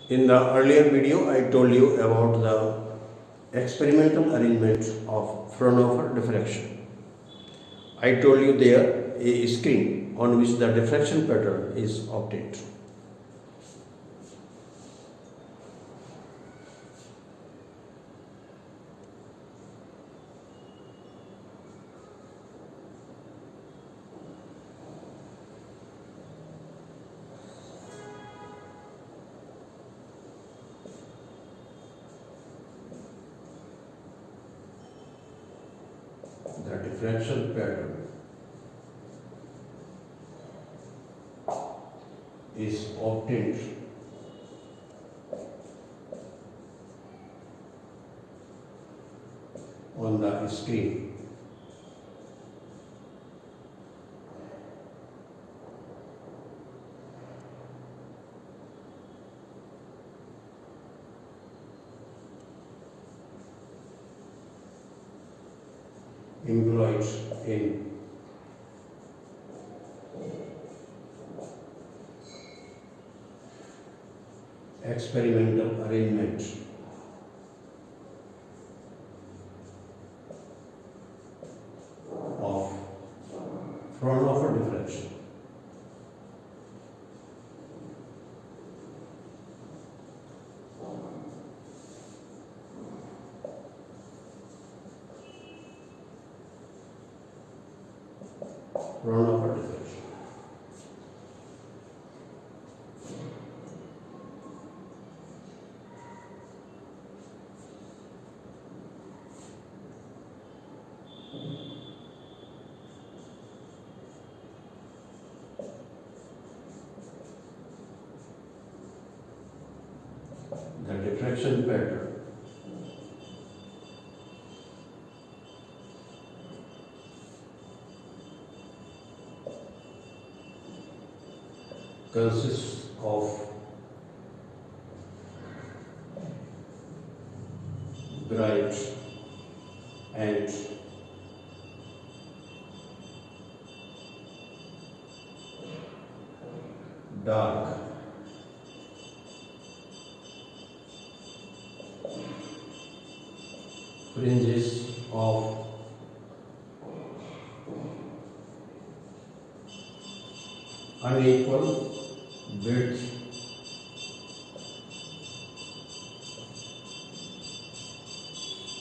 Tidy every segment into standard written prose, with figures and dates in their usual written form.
In the earlier video, I told you about the experimental arrangement of Fraunhofer diffraction. I told you there a screen on which the diffraction pattern is obtained. The diffraction pattern is obtained on the screen. Employed in experimental arrangement of Fraunhofer diffraction. Fraunhofer diffraction. The diffraction pattern consists of bright and dark fringes of unequal width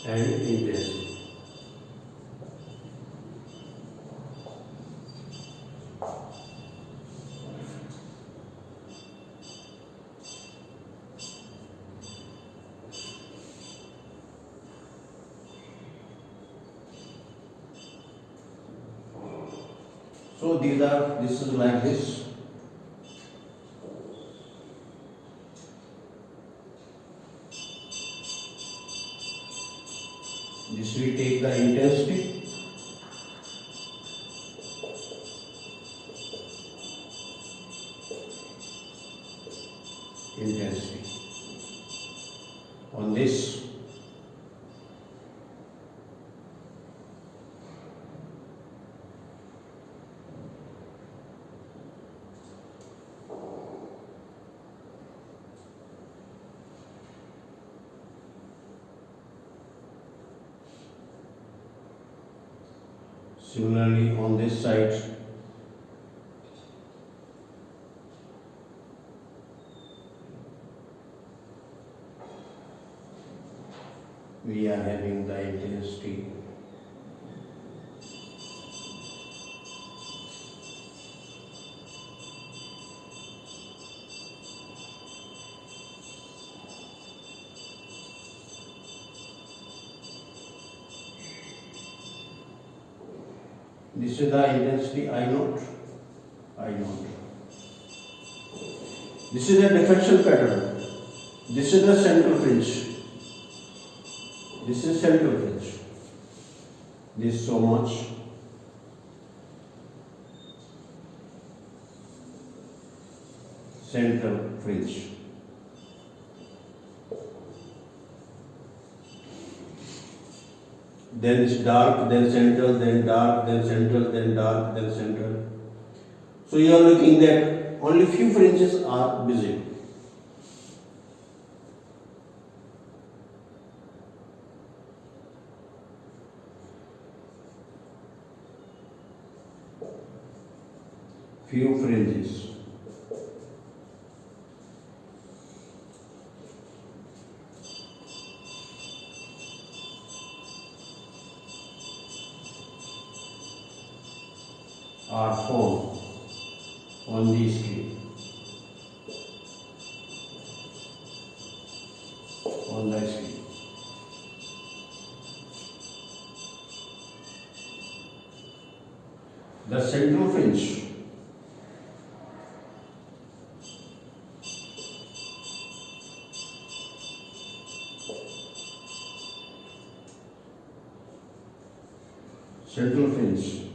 and intensity. So this is like this. This we take the intensity. On this similarly on this side we are having the intensity this is the intensity I naught. This is a diffraction pattern. This is the central fringe. This is central fringe. This so much. Central fringe. Then it's dark, then central, then dark, then central, then dark, then central. So you are looking that only few fringes are visible. few fringes are formed on the screen, on the screen. The central fringe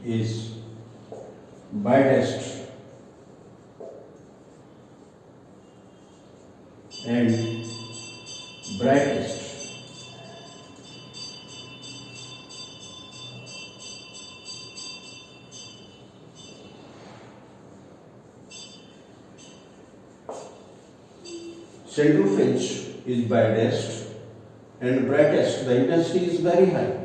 is biased and brightest. Central fringe is biased and brightest. The intensity is very high.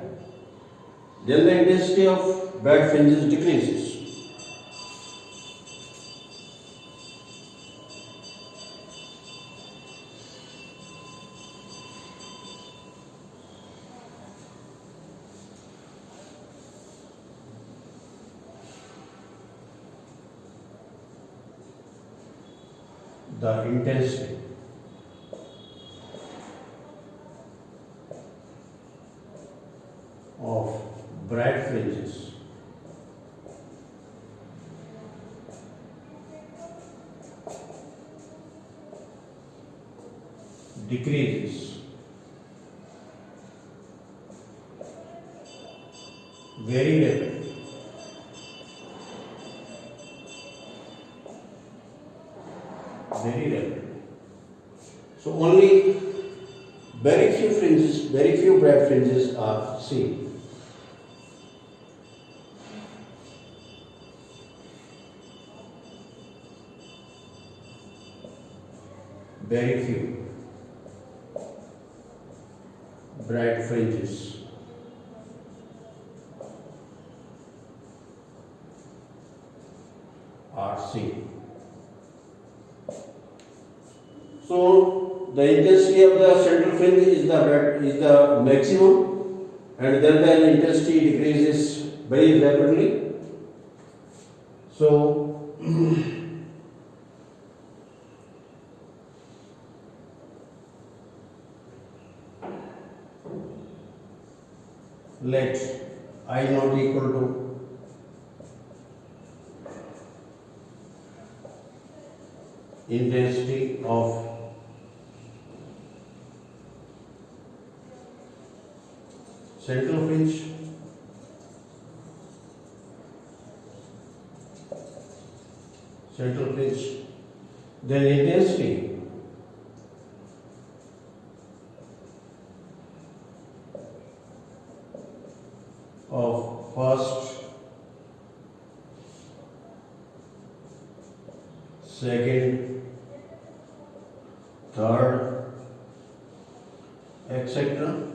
Then the intensity of bright fringes decreases. The intensity of bright fringes decreases very rapidly. Very rapidly. So only very few bright fringes are seen. Very few bright fringes are seen. So the intensity of the central fringe is the maximum, and then the intensity decreases very rapidly. So let I not equal to intensity of central fringe then intensity of first, second, third, etc.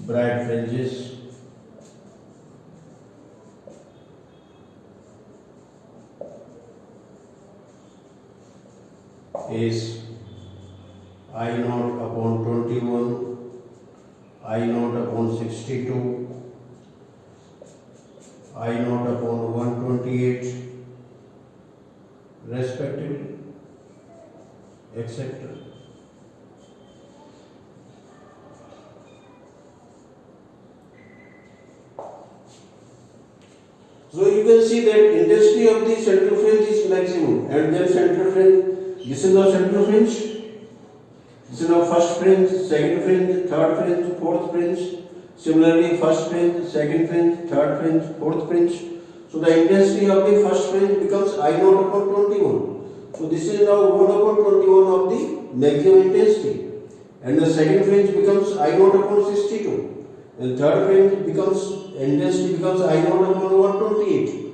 bright fringes is I naught upon 21, I naught upon 62, I naught upon 128 respectively, etc. So you can see that intensity of the central fringe is maximum, and then central fringe, this is our central fringe, this is our first fringe, second fringe, third fringe, fourth fringe. Similarly, first fringe, second fringe, third fringe, fourth fringe. So the intensity of the first fringe becomes I naught upon 21. So this is now 1 upon 21 of the maximum intensity. And the second fringe becomes I naught upon 62. And third fringe becomes, intensity becomes I naught upon 128.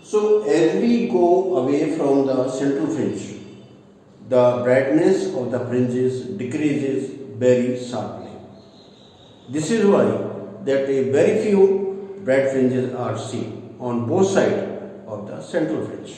So as we go away from the central fringe, the brightness of the fringes decreases very sharply. This is why that a very few bright fringes are seen on both sides of the central fringe.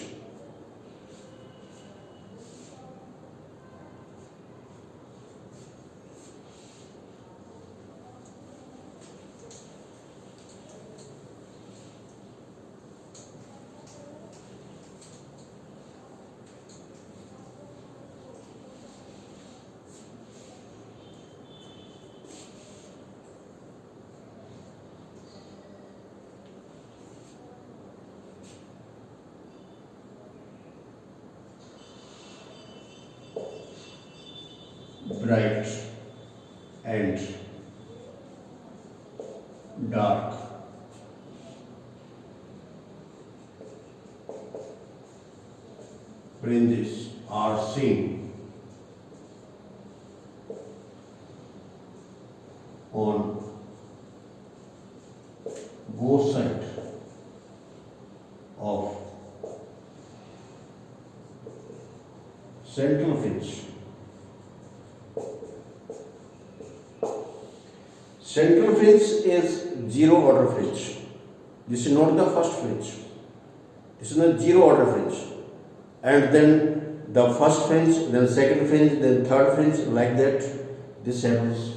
bright and dark fringes are seen on both sides of central fringe. Central fringe is zero order fringe. This is not the first fringe. This is the zero order fringe. And then the first fringe, then second fringe, then third fringe, like that. This happens.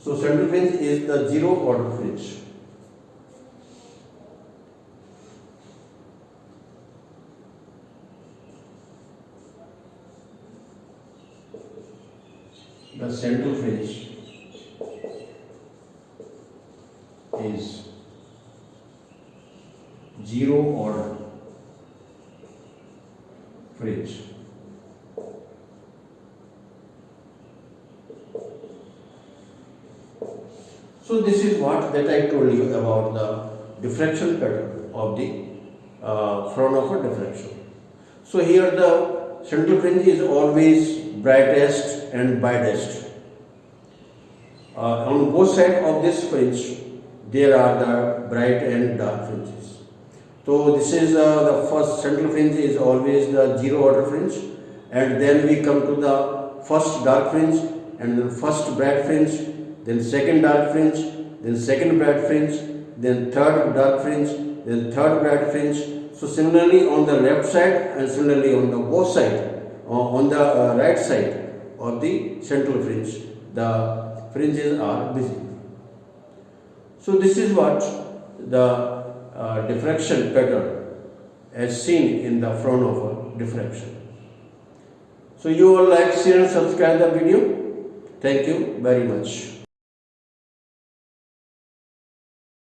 So central fringe is the zero order fringe. The central fringe is zero order fringe. So this is what that I told you about the diffraction pattern of the Fraunhofer diffraction. So here the central fringe is always brightest and widest. On both sides of this fringe there are the bright and dark fringes. So this is the first central fringe is always the zero order fringe, and then we come to the first dark fringe, and then first bright fringe, then second dark fringe, then second bright fringe, then third dark fringe, then third bright fringe. So similarly on the left side and similarly on the both side, on the right side of the central fringe, the fringes are busy. So this is what the diffraction pattern as seen in the Fraunhofer diffraction. So you will like, share and subscribe the video. Thank you very much.